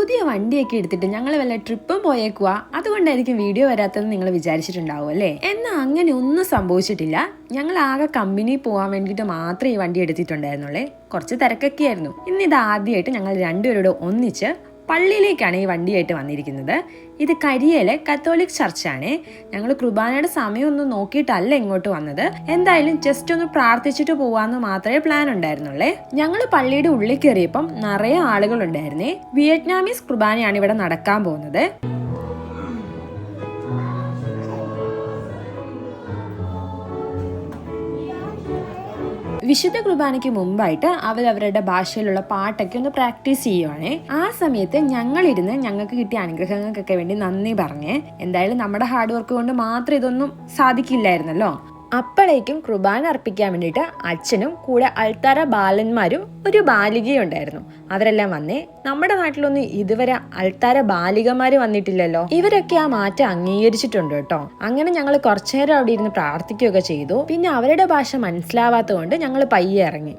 പുതിയ വണ്ടിയൊക്കെ എടുത്തിട്ട് ഞങ്ങൾ വല്ല ട്രിപ്പും പോയേക്കുക, അതുകൊണ്ടായിരിക്കും വീഡിയോ വരാത്തതെന്ന് നിങ്ങൾ വിചാരിച്ചിട്ടുണ്ടാവും അല്ലേ. എന്നാൽ അങ്ങനെ ഒന്നും സംഭവിച്ചിട്ടില്ല. ഞങ്ങൾ ആകെ കമ്പനി പോകാൻ വേണ്ടിയിട്ട് മാത്രമേ ഈ വണ്ടി എടുത്തിട്ടുണ്ടായിരുന്നുള്ളേ. കുറച്ച് തിരക്കൊക്കെ ആയിരുന്നു. ഇന്ന് ഇത് ആദ്യമായിട്ട് ഞങ്ങൾ രണ്ടുപേരോട് ഒന്നിച്ച് പള്ളിയിലേക്കാണ് ഈ വണ്ടിയായിട്ട് വന്നിരിക്കുന്നത്. ഇത് കരിയയിലെ കത്തോലിക് ചർച്ചാണ്. ഞങ്ങൾ കുർബാനയുടെ സമയമൊന്നും നോക്കിയിട്ടല്ല ഇങ്ങോട്ട് വന്നത്. എന്തായാലും ജസ്റ്റ് ഒന്ന് പ്രാർത്ഥിച്ചിട്ട് പോവാന്ന് മാത്രമേ പ്ലാൻ ഉണ്ടായിരുന്നുള്ളേ. ഞങ്ങൾ പള്ളിയുടെ ഉള്ളിൽ കയറിയപ്പം നിറയെ ആളുകൾ ഉണ്ടായിരുന്നേ. വിയറ്റ്നാമീസ് കുർബാനയാണ് ഇവിടെ നടക്കാൻ പോകുന്നത്. വിശുദ്ധ കുർബാനയ്ക്ക് മുമ്പായിട്ട് അവരവരുടെ ഭാഷയിലുള്ള പാട്ടൊക്കെ ഒന്ന് പ്രാക്ടീസ് ചെയ്യുവാണേ. ആ സമയത്ത് ഞങ്ങളിരുന്ന് ഞങ്ങൾക്ക് കിട്ടിയ അനുഗ്രഹങ്ങൾക്കൊക്കെ വേണ്ടി നന്ദി പറഞ്ഞേ. എന്തായാലും നമ്മുടെ ഹാർഡ് വർക്ക് കൊണ്ട് മാത്രം ഇതൊന്നും സാധിക്കില്ലായിരുന്നല്ലോ. അപ്പോഴേക്കും കുർബാന അർപ്പിക്കാൻ വേണ്ടിയിട്ട് അച്ഛനും കൂടെ അൾത്താര ബാലന്മാരും ഒരു ബാലികയും ഉണ്ടായിരുന്നു. അവരെല്ലാം വന്നേ. നമ്മുടെ നാട്ടിലൊന്നും ഇതുവരെ അൾത്താര ബാലികമാര് വന്നിട്ടില്ലല്ലോ. ഇവരൊക്കെ ആ മാറ്റം അംഗീകരിച്ചിട്ടുണ്ട് കേട്ടോ. അങ്ങനെ ഞങ്ങൾ കുറച്ചു നേരം അവിടെ ഇരുന്ന് പ്രാർത്ഥിക്കുകയൊക്കെ ചെയ്തു. പിന്നെ അവരുടെ ഭാഷ മനസ്സിലാവാത്തത് കൊണ്ട് ഞങ്ങൾ പയ്യെ ഇറങ്ങി.